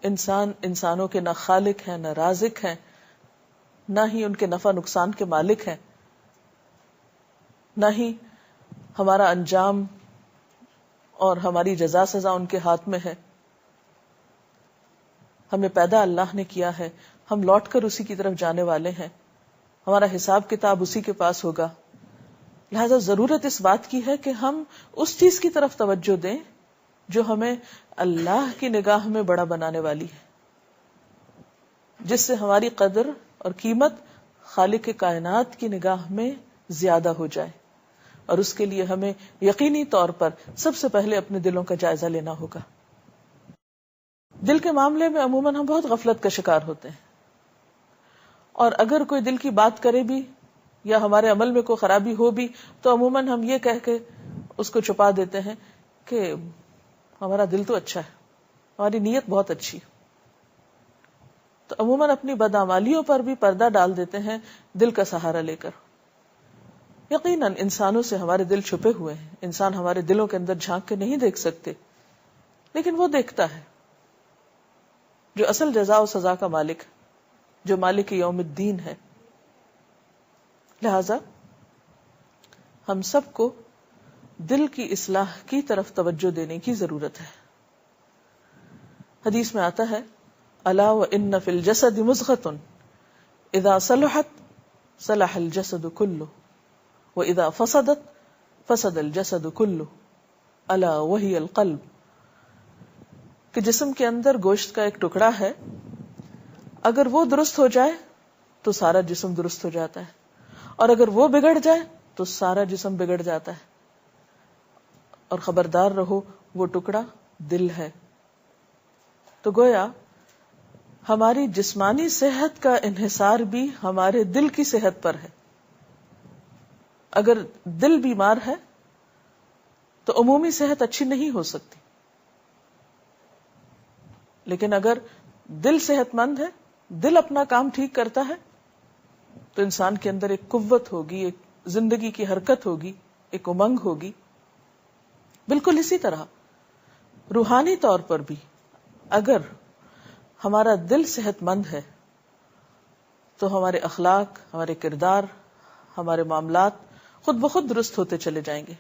انسان انسانوں کے نہ خالق ہیں، نہ رازق ہیں، نہ ہی ان کے نفع نقصان کے مالک ہیں، نہ ہی ہمارا انجام اور ہماری جزا سزا ان کے ہاتھ میں ہے. ہمیں پیدا اللہ نے کیا ہے، ہم لوٹ کر اسی کی طرف جانے والے ہیں، ہمارا حساب کتاب اسی کے پاس ہوگا. لہذا ضرورت اس بات کی ہے کہ ہم اس چیز کی طرف توجہ دیں جو ہمیں اللہ کی نگاہ میں بڑا بنانے والی ہے، جس سے ہماری قدر اور قیمت خالق کائنات کی نگاہ میں زیادہ ہو جائے. اور اس کے لیے ہمیں یقینی طور پر سب سے پہلے اپنے دلوں کا جائزہ لینا ہوگا. دل کے معاملے میں عموماً ہم بہت غفلت کا شکار ہوتے ہیں، اور اگر کوئی دل کی بات کرے بھی یا ہمارے عمل میں کوئی خرابی ہو بھی تو عموماً ہم یہ کہہ کے اس کو چھپا دیتے ہیں کہ ہمارا دل تو اچھا ہے، ہماری نیت بہت اچھی. تو عموماً اپنی بدعمالیوں پر بھی پردہ ڈال دیتے ہیں دل کا سہارا لے کر. یقیناً انسانوں سے ہمارے دل چھپے ہوئے ہیں، انسان ہمارے دلوں کے اندر جھانک کے نہیں دیکھ سکتے، لیکن وہ دیکھتا ہے جو اصل جزا و سزا کا مالک، جو مالک یوم الدین ہے. لہذا ہم سب کو دل کی اصلاح کی طرف توجہ دینے کی ضرورت ہے. حدیث میں آتا ہے الا وان فی الجسد مضغۃ اذا صلحت صلح الجسد كله واذا فسدت فسد الجسد كله الا وهي القلب. کہ جسم کے اندر گوشت کا ایک ٹکڑا ہے، اگر وہ درست ہو جائے تو سارا جسم درست ہو جاتا ہے، اور اگر وہ بگڑ جائے تو سارا جسم بگڑ جاتا ہے. اور خبردار رہو وہ ٹکڑا دل ہے. تو گویا ہماری جسمانی صحت کا انحصار بھی ہمارے دل کی صحت پر ہے. اگر دل بیمار ہے تو عمومی صحت اچھی نہیں ہو سکتی، لیکن اگر دل صحت مند ہے، دل اپنا کام ٹھیک کرتا ہے، تو انسان کے اندر ایک قوت ہوگی، ایک زندگی کی حرکت ہوگی، ایک امنگ ہوگی. بالکل اسی طرح روحانی طور پر بھی اگر ہمارا دل صحت مند ہے تو ہمارے اخلاق، ہمارے کردار، ہمارے معاملات خود بخود درست ہوتے چلے جائیں گے.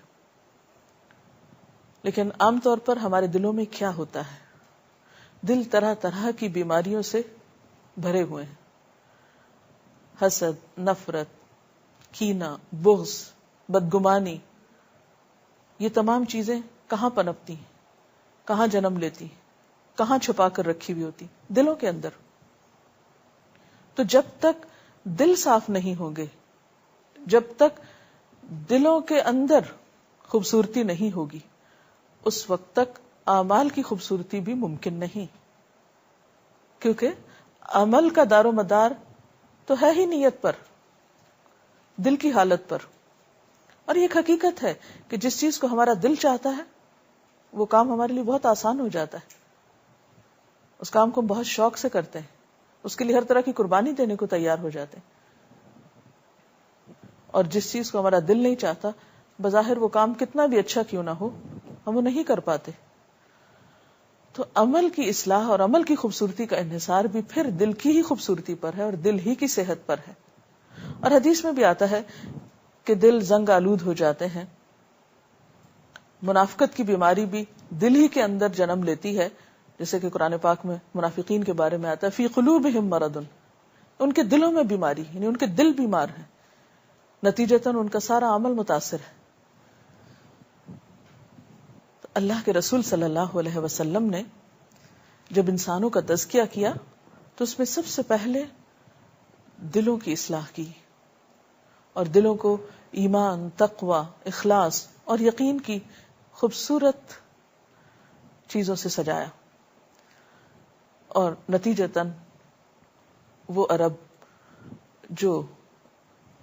لیکن عام طور پر ہمارے دلوں میں کیا ہوتا ہے؟ دل طرح طرح کی بیماریوں سے بھرے ہوئے ہیں. حسد، نفرت، کینہ، بغض، بدگمانی، یہ تمام چیزیں کہاں پنپتی ہیں، کہاں جنم لیتی ہیں، کہاں چھپا کر رکھی ہوئی ہوتی؟ دلوں کے اندر. تو جب تک دل صاف نہیں ہوں گے، جب تک دلوں کے اندر خوبصورتی نہیں ہوگی، اس وقت تک اعمال کی خوبصورتی بھی ممکن نہیں. کیونکہ عمل کا دار و مدار تو ہے ہی نیت پر، دل کی حالت پر. اور یہ ایک حقیقت ہے کہ جس چیز کو ہمارا دل چاہتا ہے وہ کام ہمارے لیے بہت آسان ہو جاتا ہے. اس کام کو ہم بہت شوق سے کرتے ہیں، اس کے لیے ہر طرح کی قربانی دینے کو تیار ہو جاتے ہیں. اور جس چیز کو ہمارا دل نہیں چاہتا، بظاہر وہ کام کتنا بھی اچھا کیوں نہ ہو، ہم وہ نہیں کر پاتے. تو عمل کی اصلاح اور عمل کی خوبصورتی کا انحصار بھی پھر دل کی ہی خوبصورتی پر ہے اور دل ہی کی صحت پر ہے. اور حدیث میں بھی آتا ہے کہ دل زنگ آلود ہو جاتے ہیں. منافقت کی بیماری بھی دل ہی کے اندر جنم لیتی ہے، جیسے کہ قرآن پاک میں منافقین کے بارے میں آتا ہے فی قلوبہم مرض، ان کے دلوں میں بیماری، یعنی ان کے دل بیمار ہیں، نتیجتاً ان کا سارا عمل متاثر ہے. اللہ کے رسول صلی اللہ علیہ وسلم نے جب انسانوں کا تزکیہ کیا تو اس میں سب سے پہلے دلوں کی اصلاح کی اور دلوں کو ایمان، تقوی، اخلاص اور یقین کی خوبصورت چیزوں سے سجایا. اور نتیجتاً وہ عرب جو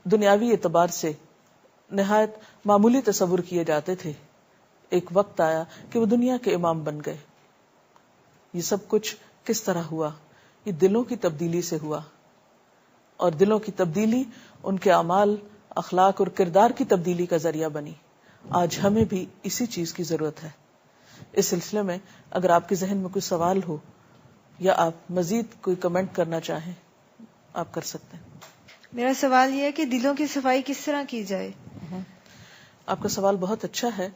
دنیاوی اعتبار سے نہایت معمولی تصور کیے جاتے تھے، ایک وقت آیا کہ وہ دنیا کے امام بن گئے. یہ سب کچھ کس طرح ہوا؟ یہ دلوں کی تبدیلی سے ہوا، اور دلوں کی تبدیلی ان کے اعمال، اخلاق اور کردار کی تبدیلی کا ذریعہ بنی. آج ہمیں بھی اسی چیز کی ضرورت ہے. اس سلسلے میں اگر آپ کے ذہن میں کوئی سوال ہو یا آپ مزید کوئی کمنٹ کرنا چاہیں آپ کر سکتے ہیں. میرا سوال یہ ہے کہ دلوں کی صفائی کس طرح کی جائے؟ آپ کا سوال بہت اچھا ہے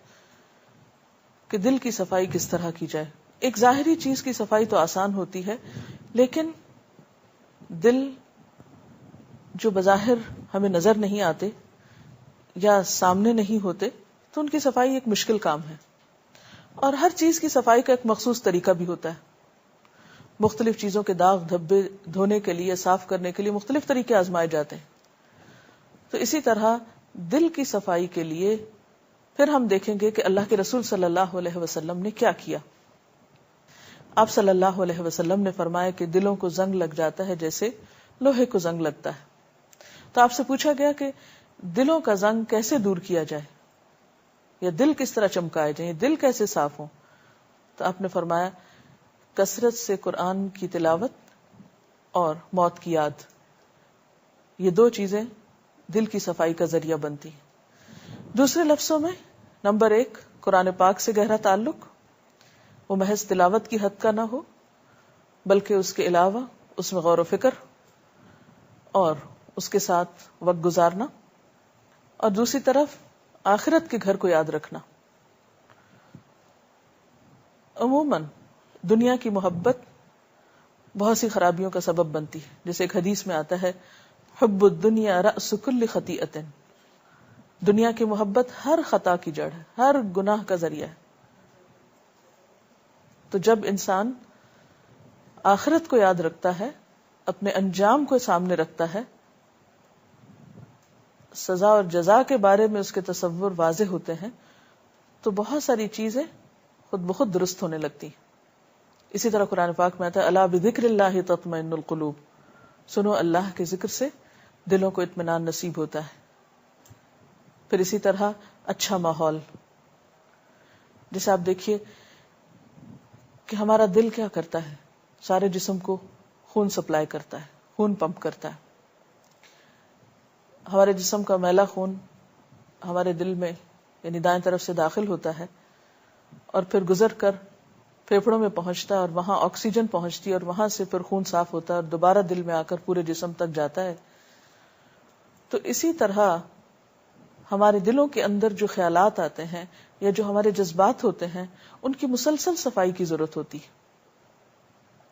کہ دل کی صفائی کس طرح کی جائے. ایک ظاہری چیز کی صفائی تو آسان ہوتی ہے، لیکن دل جو بظاہر ہمیں نظر نہیں آتے یا سامنے نہیں ہوتے تو ان کی صفائی ایک مشکل کام ہے. اور ہر چیز کی صفائی کا ایک مخصوص طریقہ بھی ہوتا ہے. مختلف چیزوں کے داغ دھبے دھونے کے لیے، صاف کرنے کے لیے مختلف طریقے آزمائے جاتے ہیں. تو اسی طرح دل کی صفائی کے لیے پھر ہم دیکھیں گے کہ اللہ کے رسول صلی اللہ علیہ وسلم نے کیا کیا. آپ صلی اللہ علیہ وسلم نے فرمایا کہ دلوں کو زنگ لگ جاتا ہے جیسے لوہے کو زنگ لگتا ہے. تو آپ سے پوچھا گیا کہ دلوں کا زنگ کیسے دور کیا جائے یا دل کس طرح چمکائے جائیں، دل کیسے صاف ہوں. تو آپ نے فرمایا کثرت سے قرآن کی تلاوت اور موت کی یاد، یہ دو چیزیں دل کی صفائی کا ذریعہ بنتی. دوسرے لفظوں میں نمبر 1 قرآن پاک سے گہرا تعلق، وہ محض تلاوت کی حد کا نہ ہو بلکہ اس کے علاوہ اس میں غور و فکر اور اس کے ساتھ وقت گزارنا، اور دوسری طرف آخرت کے گھر کو یاد رکھنا. عموماً دنیا کی محبت بہت سی خرابیوں کا سبب بنتی ہے، جیسے ایک حدیث میں آتا ہے حب الدنیا رأس کل خطیئۃ، دنیا کی محبت ہر خطا کی جڑ ہے، ہر گناہ کا ذریعہ ہے. تو جب انسان آخرت کو یاد رکھتا ہے، اپنے انجام کو سامنے رکھتا ہے، سزا اور جزا کے بارے میں اس کے تصور واضح ہوتے ہیں، تو بہت ساری چیزیں خود بخود درست ہونے لگتی. اسی طرح قرآن پاک میں آتا ہے الا بذکر اللہ تطمئن القلوب، سنو اللہ کے ذکر سے دلوں کو اطمینان نصیب ہوتا ہے. پھر اسی طرح اچھا ماحول، جیسے آپ دیکھیے کہ ہمارا دل کیا کرتا ہے، سارے جسم کو خون سپلائی کرتا ہے، خون پمپ کرتا ہے. ہمارے جسم کا میلا خون ہمارے دل میں یعنی دائیں طرف سے داخل ہوتا ہے اور پھر گزر کر پھیپھڑوں میں پہنچتا ہے اور وہاں آکسیجن پہنچتی ہے اور وہاں سے پھر خون صاف ہوتا ہے اور دوبارہ دل میں آ کر پورے جسم تک جاتا ہے. تو اسی طرح ہمارے دلوں کے اندر جو خیالات آتے ہیں یا جو ہمارے جذبات ہوتے ہیں ان کی مسلسل صفائی کی ضرورت ہوتی ہے،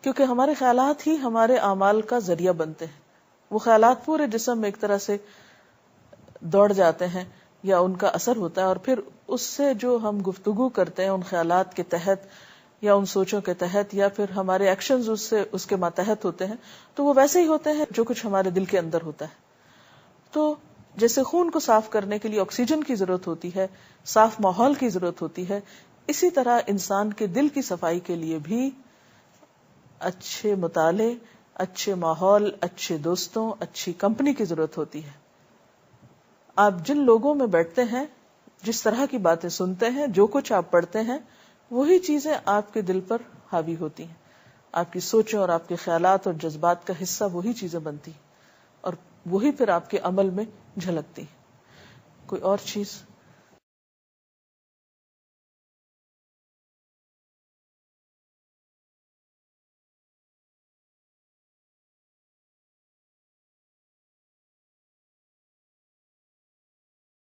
کیونکہ ہمارے خیالات ہی ہمارے اعمال کا ذریعہ بنتے ہیں. وہ خیالات پورے جسم میں ایک طرح سے دوڑ جاتے ہیں یا ان کا اثر ہوتا ہے، اور پھر اس سے جو ہم گفتگو کرتے ہیں ان خیالات کے تحت یا ان سوچوں کے تحت یا پھر ہمارے ایکشنز اس کے ماتحت ہوتے ہیں، تو وہ ویسے ہی ہوتے ہیں جو کچھ ہمارے دل کے اندر ہوتا ہے. تو جیسے خون کو صاف کرنے کے لیے آکسیجن کی ضرورت ہوتی ہے، صاف ماحول کی ضرورت ہوتی ہے، اسی طرح انسان کے دل کی صفائی کے لیے بھی اچھے مطالعے، اچھے ماحول، اچھے دوستوں، اچھی کمپنی کی ضرورت ہوتی ہے. آپ جن لوگوں میں بیٹھتے ہیں، جس طرح کی باتیں سنتے ہیں، جو کچھ آپ پڑھتے ہیں، وہی چیزیں آپ کے دل پر حاوی ہوتی ہیں. آپ کی سوچوں اور آپ کے خیالات اور جذبات کا حصہ وہی چیزیں بنتی اور وہی پھر آپ کے عمل میں جھلکتی. کوئی اور چیز؟